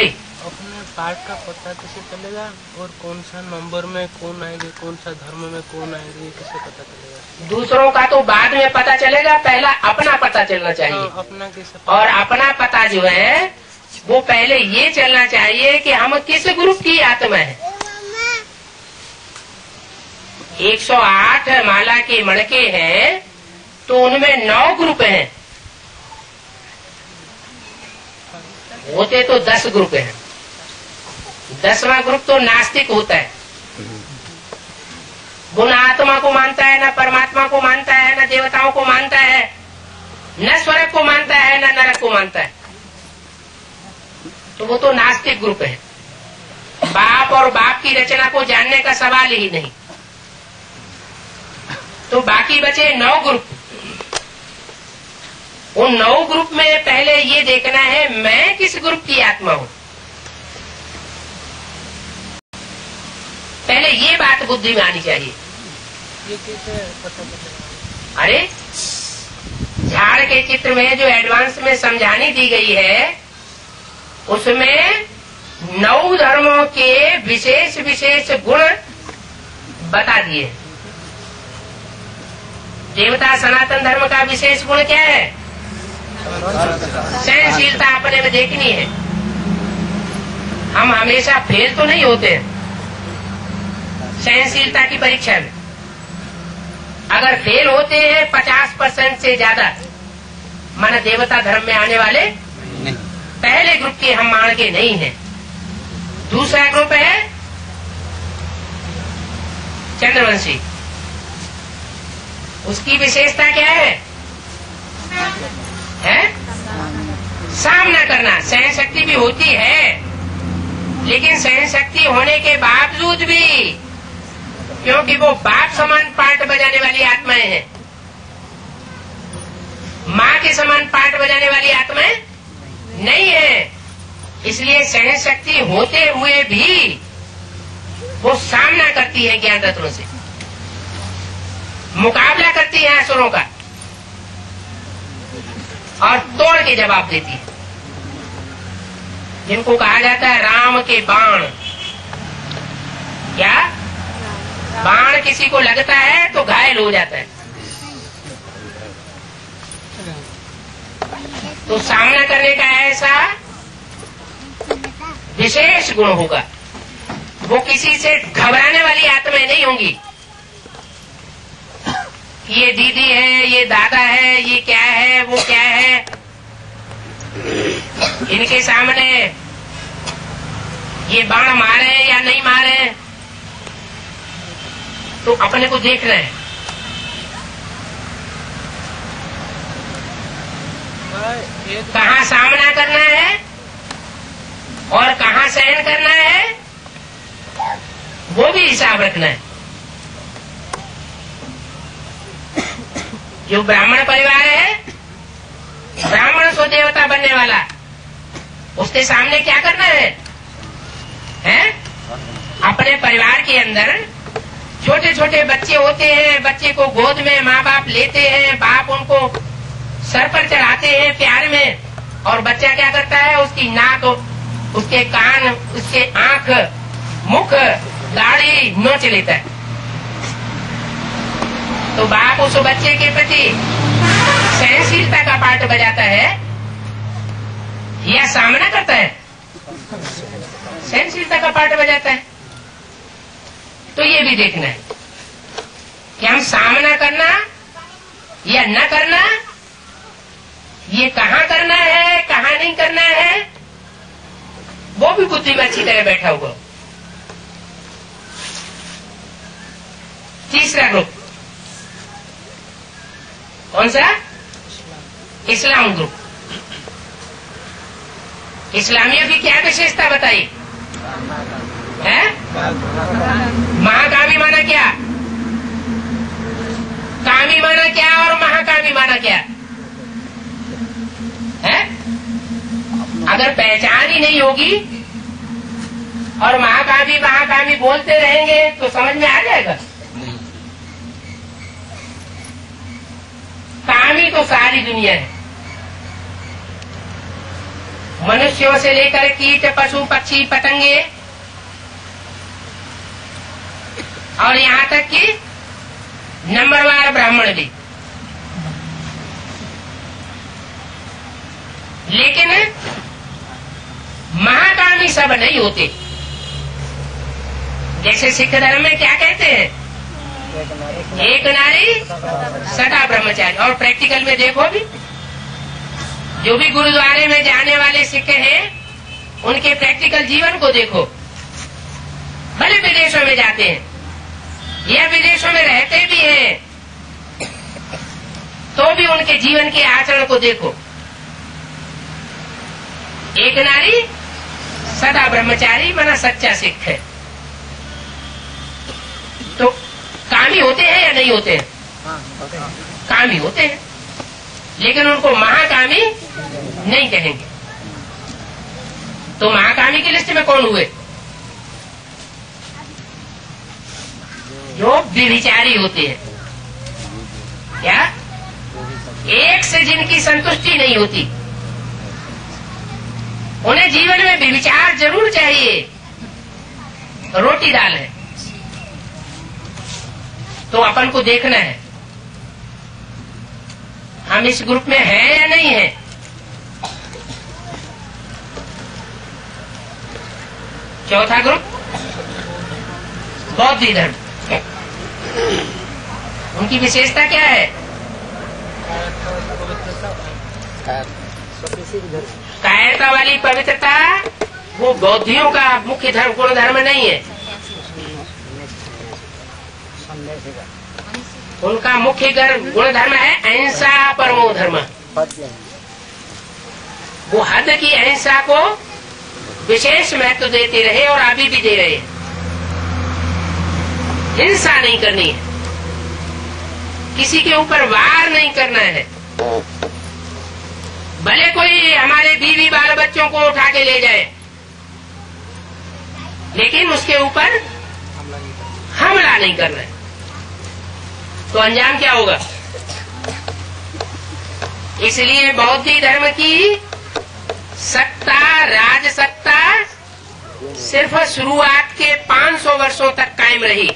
भाई? अपने पार्ट का पता कैसे चलेगा और कौन सा नंबर में कौन आएंगे, कौन सा धर्म में कौन आएंगे, कैसे पता चलेगा? दूसरों का तो बाद में पता चलेगा, पहला अपना पता चलना चाहिए। अपना कैसे? और अपना पता जो है वो पहले ये चलना चाहिए कि हम किस ग्रुप की आत्मा है। 108 माला के मणके हैं तो उनमें 9 ग्रुप हैं, होते तो 10 ग्रुप हैं। 10वां ग्रुप तो नास्तिक होता है, वो न आत्मा को मानता है, न परमात्मा को मानता है, न देवताओं को मानता है, न स्वर्ग को मानता है, न नरक को मानता है। तो वो तो नास्तिक ग्रुप है। बाप और बाप की रचना को जानने का सवाल ही नहीं। तो बाकी बचे 9 ग्रुप। उन 9 ग्रुप में पहले ये देखना है मैं किस ग्रुप की आत्मा हूं। पहले ये बात बुद्धि में आनी चाहिए। ये कैसे पता चलेगा? अरे झाड़ के चित्र में जो एडवांस में समझानी दी गई है उसमें 9 धर्मों के विशेष विशेष गुण बता दिए। देवता सनातन धर्म का विशेष गुण क्या है? सहनशीलता अपने में देखनी है। हम हमेशा फेल तो नहीं होते हैं सहनशीलता की परीक्षा में। अगर फेल होते हैं 50% से ज्यादा, माना देवता धर्म में आने वाले पहले ग्रुप के हम मान के नहीं हैं। दूसरा ग्रुप है चंद्रवंशी। उसकी विशेषता क्या है? सामना करना। सहन शक्ति भी होती है, लेकिन सहन शक्ति होने के बावजूद भी, क्योंकि वो बाप समान पार्ट बजाने वाली आत्माएं हैं, माँ के समान पार्ट बजाने वाली आत्माएं नहीं है, इसलिए सहन शक्ति होते हुए भी वो सामना करती है ज्ञान रत्नों से, मुकाबला करती है असुरों का और तोड़ के जवाब देती है। जिनको कहा जाता है राम के बाण। क्या बाण किसी को लगता है तो घायल हो जाता है, तो सामना करने का ऐसा विशेष गुण होगा। वो किसी से घबराने वाली आत्माएं नहीं होंगी। ये दीदी है, ये दादा है, ये क्या है, वो क्या है, इनके सामने ये बाण मारे या नहीं मारे तो अपने को देखना है। कहाँ सामना करना है और कहाँ सहन करना है वो भी हिसाब रखना है। जो ब्राह्मण परिवार है, ब्राह्मण सो देवता बनने वाला, उसके सामने क्या करना है? अपने परिवार के अंदर छोटे छोटे बच्चे होते हैं, बच्चे को गोद में माँ बाप लेते हैं, बाप उनको सर पर चढ़ाते हैं प्यार में, और बच्चा क्या करता है? उसकी नाक, उसके कान, उसके आंख, मुख, दाढ़ी नोच लेता है। तो बाप उस बच्चे के प्रति सहनशीलता का पाठ बजाता है या सामना करता है? सहनशीलता का पाठ बजाता है। तो ये भी देखना है कि हम सामना करना या न करना, ये कहाँ करना है, कहाँ नहीं करना है, वो भी बुद्धि में अच्छी तरह बैठा हुआ। तीसरा ग्रुप कौन सा? इस्लाम ग्रुप। इस्लामियों की क्या विशेषता बताई है? महाकामी माना क्या, कामी माना क्या और महाकामी माना क्या है? अगर पहचान ही नहीं होगी और महाकामी महाकामी बोलते रहेंगे तो समझ में आ जाएगा। कामी तो सारी दुनिया है, मनुष्यों से लेकर कीट पशु पक्षी पतंगे और यहाँ तक कि नंबरवार ब्राह्मण भी। लेकिन महाकामी सब नहीं होते। जैसे सिख धर्म में क्या कहते हैं, एक नारी सदा ब्रह्मचारी। और प्रैक्टिकल में देखो भी, जो भी गुरुद्वारे में जाने वाले सिख हैं उनके प्रैक्टिकल जीवन को देखो। भले विदेशों में जाते हैं या विदेशों में रहते भी हैं तो भी उनके जीवन के आचरण को देखो। एक नारी सदा ब्रह्मचारी माना सच्चा सिख है। तो कामी होते हैं या नहीं होते हैं? कामी होते हैं, लेकिन उनको महाकामी नहीं कहेंगे। तो महाकामी की लिस्ट में कौन हुए? जो व्यभिचारी होते हैं। क्या? एक से जिनकी संतुष्टि नहीं होती, उन्हें जीवन में व्यभिचार जरूर चाहिए। रोटी दाल है तो अपन को देखना है हम इस ग्रुप में हैं या नहीं है। चौथा ग्रुप बौद्ध धर्म। उनकी विशेषता क्या है? कायरता वाली पवित्रता वो बौद्धियों का मुख्य धर्म, गुण धर्म नहीं है। उनका मुख्य गुण धर्म है अहिंसा परमो धर्म। वो हद की अहिंसा को विशेष महत्व देते रहे और अभी भी दे रहे हैं। हिंसा नहीं करनी है, किसी के ऊपर वार नहीं करना है। भले कोई हमारे बीवी बाल बच्चों को उठा के ले जाए, लेकिन उसके ऊपर हमला नहीं करना है। तो अंजाम क्या होगा? इसलिए बौद्ध धर्म की सत्ता, राज सत्ता सिर्फ शुरुआत के 500 वर्षों तक कायम रही।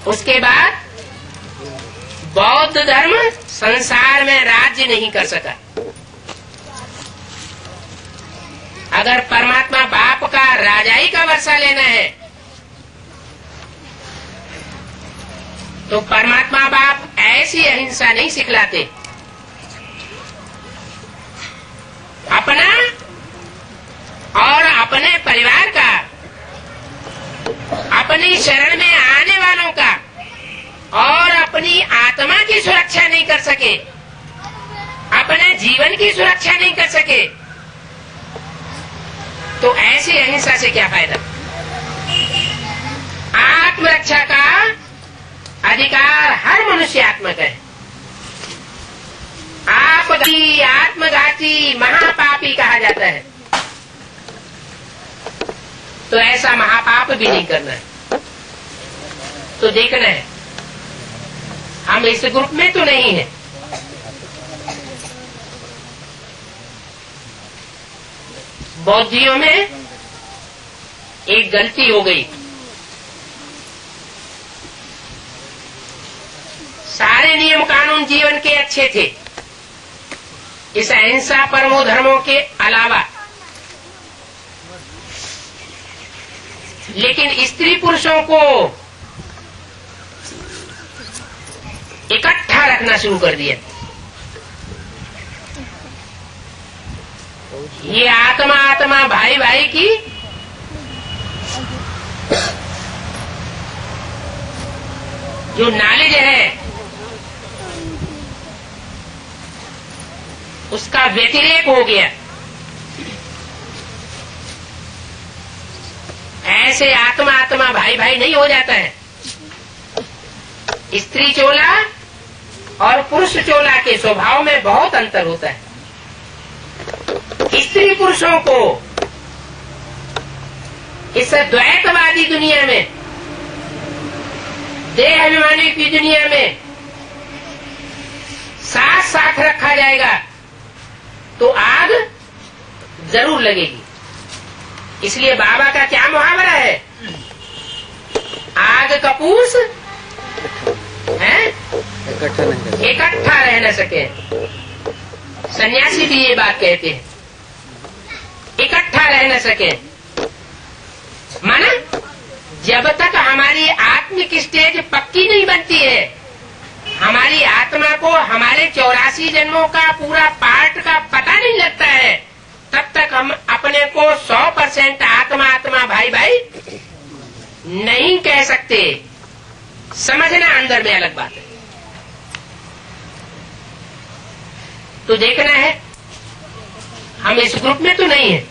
उसके बाद बौद्ध धर्म संसार में राज्य नहीं कर सका। अगर परमात्मा बाप का राजाई का वर्षा लेना है तो परमात्मा बाप ऐसी अहिंसा नहीं सिखलाते। अपना और अपने परिवार का, अपनी शरण में आने वालों का और अपनी आत्मा की सुरक्षा नहीं कर सके, अपने जीवन की सुरक्षा नहीं कर सके, तो ऐसी अहिंसा से क्या फायदा? आत्मरक्षा का अधिकार हर मनुष्यात्मक है। आपघाती, आत्मघाती, महापापी कहा जाता है। तो ऐसा महापाप भी नहीं करना है। तो देखना है हम इस ग्रुप में तो नहीं है। बौद्धियों में एक गलती हो गई। सारे नियम कानून जीवन के अच्छे थे, इस अहिंसा परमो धर्मों के अलावा, लेकिन स्त्री पुरुषों को इकट्ठा रखना शुरू कर दिया। ये आत्मा आत्मा भाई भाई की जो नॉलेज है उसका व्यतिरेक हो गया। ऐसे आत्मा आत्मा भाई भाई नहीं हो जाता है। स्त्री चोला और पुरुष चोला के स्वभाव में बहुत अंतर होता है। स्त्री पुरुषों को इस द्वैतवादी दुनिया में, देह अभिमानी की दुनिया में साथ साथ रखा जाएगा, तो आग जरूर लगेगी। इसलिए बाबा का क्या मुहावरा है, आग कपूस है इकट्ठा रह न सके। सन्यासी भी ये बात कहते हैं, इकट्ठा रह न सके। माना जब तक हमारी आत्मिक स्टेज पक्की नहीं बनती है, हमारी आत्मा को हमारे 84 जन्मों का पूरा पार्ट का पता नहीं लगता है, तब तक हम अपने को 100% आत्मा आत्मा भाई भाई नहीं कह सकते। समझना अंदर में अलग बात है। तो देखना है हम इस ग्रुप में तो नहीं है।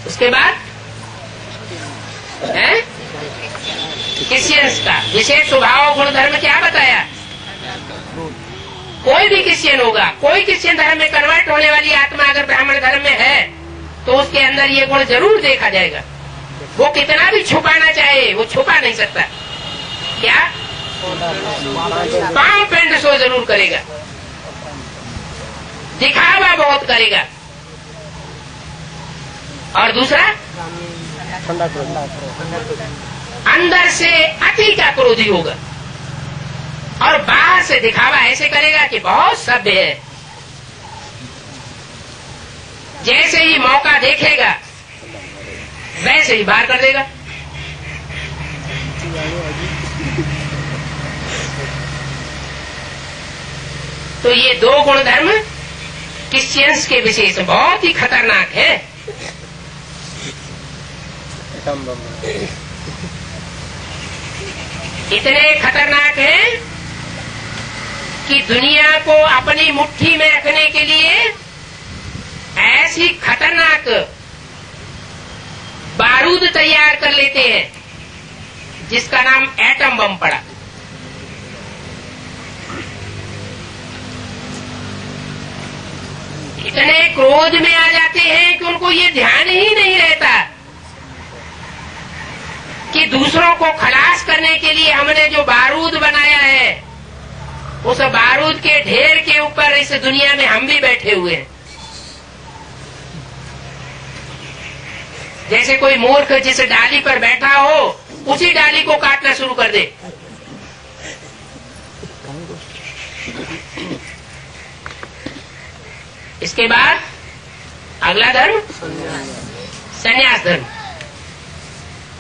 उसके बाद है क्रिश्चियंस का विशेष स्वभाव गुण धर्म क्या बताया। कोई भी क्रिश्चियन होगा, कोई क्रिश्चियन धर्म में कन्वर्ट होने वाली आत्मा अगर ब्राह्मण धर्म में है तो उसके अंदर ये गुण जरूर देखा जाएगा। वो कितना भी छुपाना चाहे वो छुपा नहीं सकता। क्या पांव पेंट शो जरूर करेगा, दिखावा बहुत करेगा। और दूसरा अंदर से अति का क्रोधी होगा और बाहर से दिखावा ऐसे करेगा कि बहुत सभ्य है। जैसे ही मौका देखेगा वैसे ही बाहर कर देगा। तो ये दो गुण धर्म क्रिश्चियंस के विशेष बहुत ही खतरनाक है। इतने खतरनाक है कि दुनिया को अपनी मुट्ठी में रखने के लिए ऐसी खतरनाक बारूद तैयार कर लेते हैं जिसका नाम एटम बम पड़ा। इतने क्रोध में आ जाते हैं कि उनको ये ध्यान ही नहीं रहता कि दूसरों को खलास करने के लिए हमने जो बारूद बनाया है उस बारूद के ढेर के ऊपर इस दुनिया में हम भी बैठे हुए हैं। जैसे कोई मूर्ख जिस डाली पर बैठा हो उसी डाली को काटना शुरू कर दे। इसके बाद अगला धर्म संन्यास धर्म।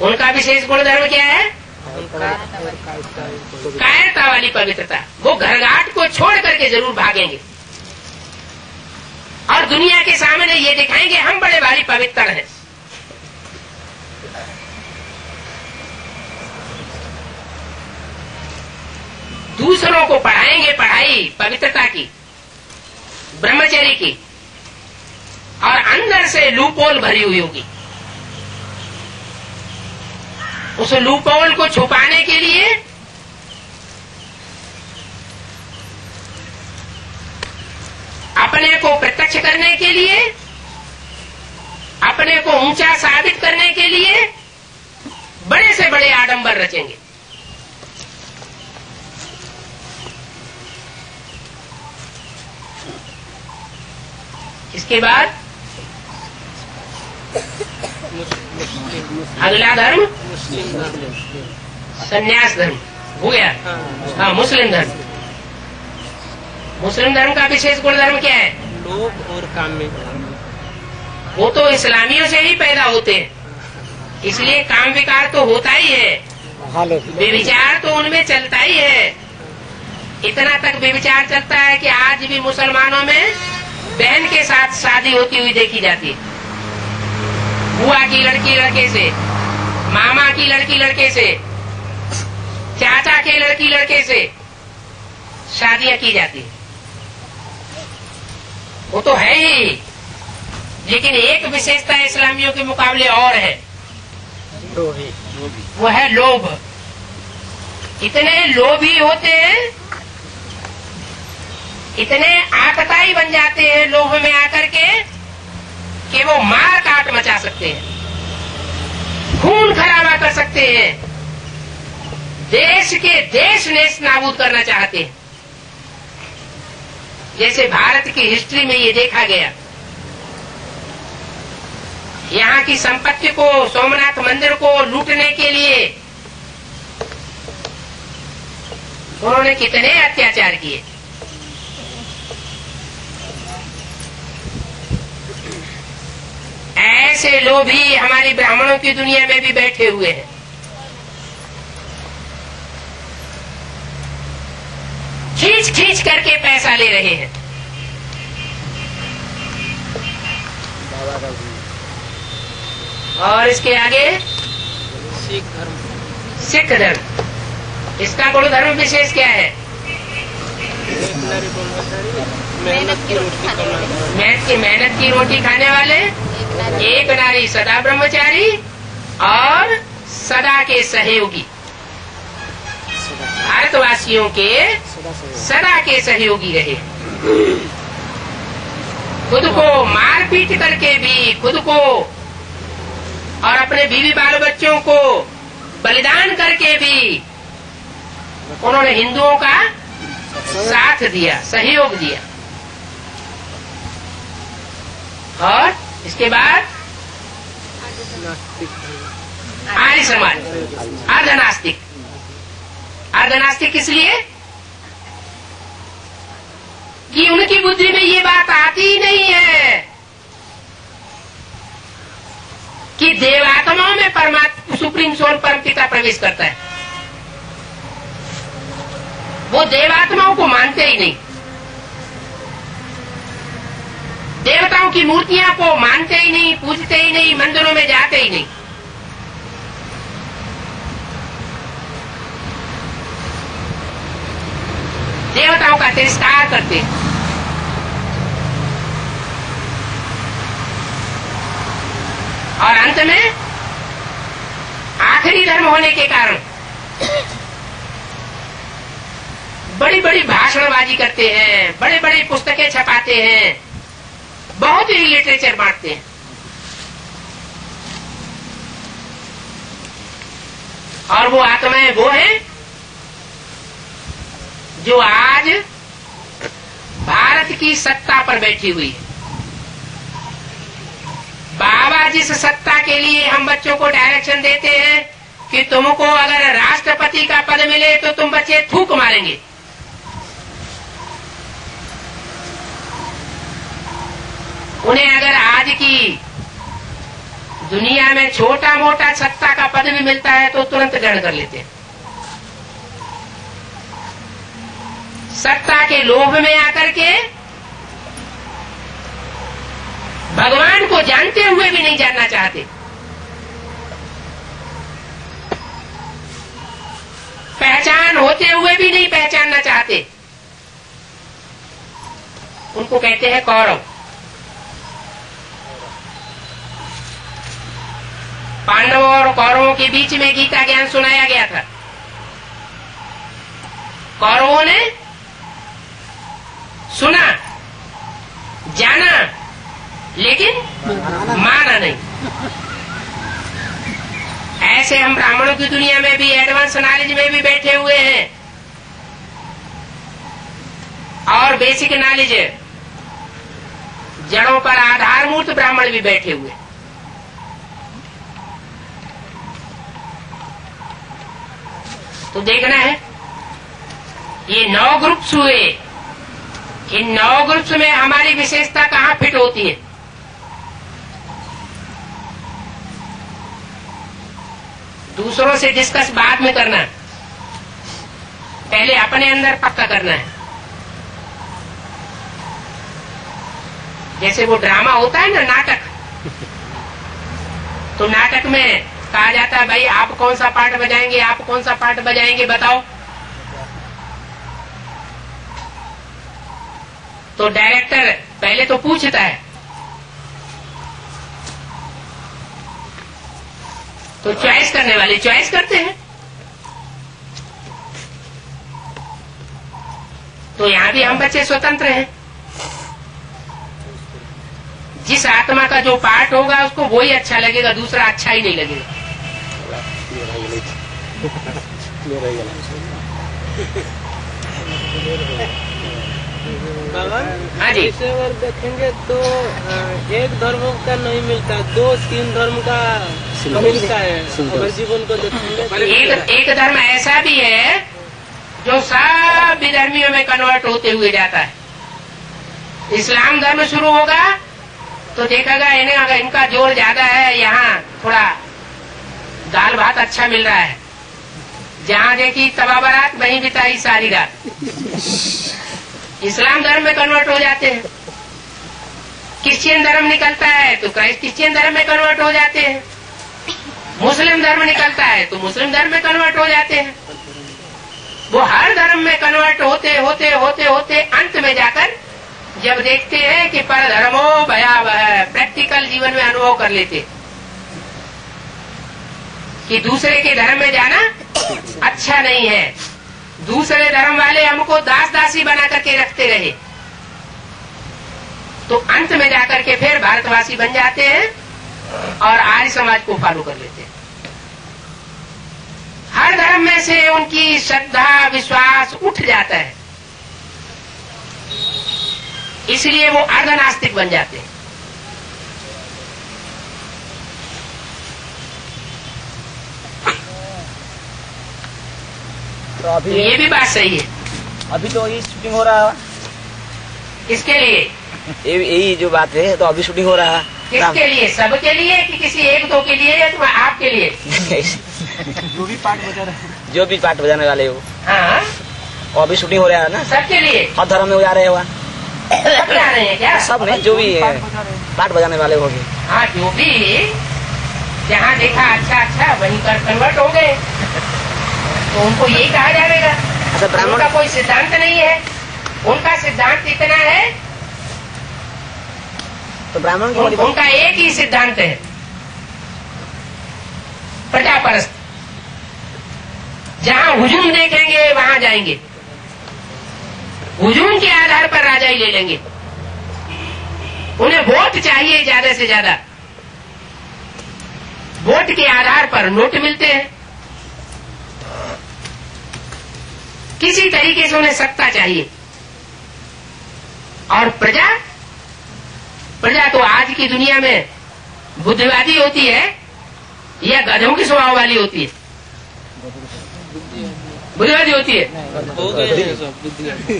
उनका विशेष गुण धर्म क्या है, कायरता वाली पवित्रता। वो घरघाट को छोड़ करके जरूर भागेंगे और दुनिया के सामने ये दिखाएंगे हम बड़े भारी पवित्र हैं। दूसरों को पढ़ाएंगे पढ़ाई पवित्रता की, ब्रह्मचर्य की, और अंदर से लूपोल भरी हुई होगी। उस लूपोल को छुपाने के लिए अपने को प्रत्यक्ष करने के लिए, अपने को ऊंचा साबित करने के लिए बड़े से बड़े आडंबर रचेंगे। इसके बाद अगला धर्म संन्यास धर्म हो गया। हाँ, मुस्लिम धर्म। मुस्लिम धर्म का विशेष गुण धर्म क्या है, लोभ और काम्य। वो तो इस्लामियों से ही पैदा होते हैं, इसलिए काम विकार तो होता ही है, व्यभिचार तो उनमें चलता ही है। इतना तक व्यभिचार चलता है कि आज भी मुसलमानों में बहन के साथ शादी होती हुई देखी जाती है। बुआ की लड़की लड़के से, मामा की लड़की लड़के से, चाचा के लड़की लड़के से शादियां की जाती है। वो तो है ही, लेकिन एक विशेषता इस्लामियों के मुकाबले और है, वो है लोभ। इतने लोभी होते हैं, इतने आतताई बन जाते हैं लोभ में आकर के कि वो मार काट मचा सकते हैं, खून खराबा कर सकते हैं, देश के देश नेश नाबूद करना चाहते हैं। जैसे भारत की हिस्ट्री में ये देखा गया, यहाँ की संपत्ति को, सोमनाथ मंदिर को लूटने के लिए उन्होंने कितने अत्याचार किए। ऐसे लोग भी हमारी ब्राह्मणों की दुनिया में भी बैठे हुए हैं। खींच खींच करके पैसा ले रहे हैं। और इसके आगे सिख धर्म, इसका गुरु धर्म विशेष क्या है? मेहनत की रोटी खाने वाले, एक नारी सदा ब्रह्मचारी और सदा के सहयोगी, भारतवासियों के सदा के सहयोगी रहे। खुद को मार पीट करके भी, खुद को और अपने बीवी बाल बच्चों को बलिदान करके भी उन्होंने हिंदुओं का साथ दिया, सहयोग दिया। और इसके बाद आर्य समाज, अर्धनास्तिक। अर्धनास्तिक किस लिए? कि उनकी बुद्धि में ये बात आती ही नहीं है कि देवात्माओं में परमात्मा सुप्रीम सोल परम पिता प्रवेश करता है। वो देवात्माओं को मानते ही नहीं, देवताओं की मूर्तियां को मानते ही नहीं, पूजते ही नहीं, मंदिरों में जाते ही नहीं। देवताओं का तिरस्कार करते हैं। और अंत में आखिरी धर्म होने के कारण बड़ी बड़ी भाषणबाजी करते हैं, बड़े बड़े पुस्तकें छपाते हैं, बहुत ही लिटरेचर बांटते हैं। और वो आत्माएं वो हैं जो आज भारत की सत्ता पर बैठी हुई है। बाबा जिस सत्ता के लिए हम बच्चों को डायरेक्शन देते हैं कि तुमको अगर राष्ट्रपति का पद मिले तो तुम बच्चे थूक मारेंगे, उन्हें अगर आज की दुनिया में छोटा मोटा सत्ता का पद भी मिलता है तो तुरंत ग्रहण कर लेते हैं। सत्ता के लोभ में आकर के भगवान को जानते हुए भी नहीं जानना चाहते। पहचान होते हुए भी नहीं पहचानना चाहते। उनको कहते हैं कौरव। पांडवों और कौरवों के बीच में गीता ज्ञान सुनाया गया था। कौरवों ने सुना, जाना, लेकिन माना नहीं। ऐसे हम ब्राह्मणों की दुनिया में भी एडवांस नॉलेज में भी बैठे हुए हैं और बेसिक नॉलेज जड़ों पर आधारभूत ब्राह्मण भी बैठे हुए। तो देखना है ये 9 ग्रुप्स हुए, इन 9 ग्रुप्स में हमारी विशेषता कहाँ फिट होती है। दूसरों से डिस्कस बाद में करना, पहले अपने अंदर पक्का करना है। जैसे वो ड्रामा होता है ना, नाटक, तो नाटक में कहा जाता है भाई आप कौन सा पार्ट बजाएंगे, आप कौन सा पार्ट बजाएंगे बताओ। तो डायरेक्टर पहले तो पूछता है, तो चॉइस करने वाले चॉइस करते हैं। तो यहाँ भी हम बच्चे स्वतंत्र हैं। जिस आत्मा का जो पार्ट होगा उसको वही अच्छा लगेगा, दूसरा अच्छा ही नहीं लगेगा। हाँ जी। इसे अगर देखेंगे तो एक धर्म का नहीं मिलता, 2-3 धर्म का मिलता है। अगर जीवन को देखेंगे एक धर्म ऐसा भी है जो सब विधर्मियों में कन्वर्ट होते हुए जाता है। इस्लाम धर्म शुरू होगा तो देखेगा इन्हें इनका जोर ज्यादा है, यहाँ थोड़ा दाल भात अच्छा मिल रहा है, जहाँ देखी तबा बारात वहीं बिताई सारी रात। इस्लाम धर्म में कन्वर्ट हो जाते हैं। क्रिश्चियन धर्म निकलता है तो क्रिश्चियन धर्म में कन्वर्ट हो जाते हैं। मुस्लिम धर्म निकलता है तो मुस्लिम धर्म में कन्वर्ट हो जाते हैं। वो हर धर्म में कन्वर्ट होते होते होते होते अंत में जाकर जब देखते हैं कि पर धर्मो भयावह, प्रैक्टिकल जीवन में अनुभव कर लेते कि दूसरे के धर्म में जाना अच्छा नहीं है, दूसरे धर्म वाले हमको दास दासी बना करके रखते रहे, तो अंत में जाकर के फिर भारतवासी बन जाते हैं और आर्य समाज को फॉलो कर लेते हैं। हर धर्म में से उनकी श्रद्धा विश्वास उठ जाता है, इसलिए वो अर्धनास्तिक बन जाते हैं। तो अभी ये भी बात सही है। अभी तो ये शूटिंग हो रहा है, किसके लिए? यही जो बात है, तो अभी शूटिंग हो रहा है। किसके लिए? सबके लिए कि किसी एक दो के लिए या तो आपके लिए? जो भी पार्ट बजाने वाले हो, हाँ, और अभी शूटिंग हो रहा है ना, सबके लिए। हर धर्म में जा रहे हो, सब जा रहे हैं क्या? सब में जो भी है पार्ट बजाने वाले हो गए। हाँ, जो भी जहाँ देखा अच्छा वहीं कर कन्वर्ट हो गए, तो उनको यही कहा जाएगा। अच्छा, ब्राह्मण उनका कोई सिद्धांत नहीं है, उनका सिद्धांत इतना है, तो ब्राह्मण को उनका एक ही सिद्धांत है, प्रजापरस्त। जहाँ हुजूम देखेंगे वहां जाएंगे, हुजूम के आधार पर राजा ही ले लेंगे। उन्हें वोट चाहिए ज्यादा से ज्यादा, वोट के आधार पर नोट मिलते हैं। किसी तरीके से उन्हें सत्ता चाहिए। और प्रजा तो आज की दुनिया में बुद्धिवादी होती है या गधों की स्वभाव वाली होती है? बुद्धिवादी होती है।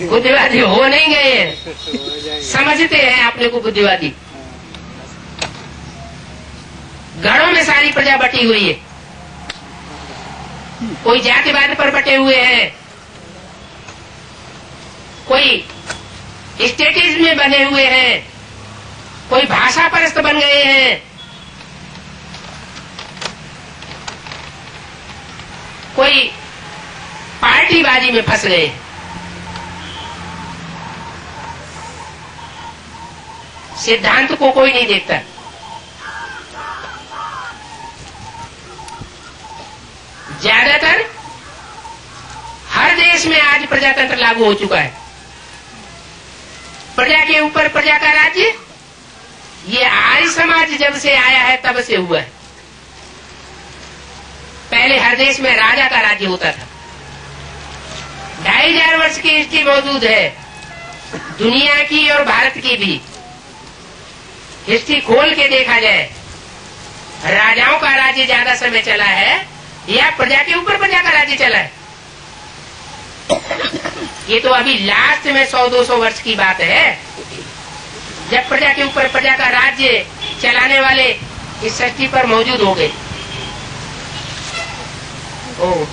बुद्धिवादी हो नहीं गए हैं, समझते हैं अपने को बुद्धिवादी। गणों में सारी प्रजा बटी हुई है, कोई जातिवाद पर बटे हुए हैं, कोई स्टेटिस में बने हुए हैं, कोई भाषा परस्त बन गए हैं, कोई पार्टीबाजी में फंस गए। सिद्धांत को कोई नहीं देखता। ज्यादातर हर देश में आज प्रजातंत्र लागू हो चुका है। प्रजा के ऊपर प्रजा का राज्य, ये आर्य समाज जब से आया है तब से हुआ है। पहले हर देश में राजा का राज्य होता था। 2500 वर्ष की हिस्ट्री मौजूद है, दुनिया की और भारत की भी। हिस्ट्री खोल के देखा जाए, राजाओं का राज्य ज्यादा समय चला है या प्रजा के ऊपर प्रजा का राज्य चला है? ये तो अभी लास्ट में 100-200 वर्ष की बात है, जब प्रजा के ऊपर प्रजा का राज्य चलाने वाले इस सृष्टि पर मौजूद हो गए। ओह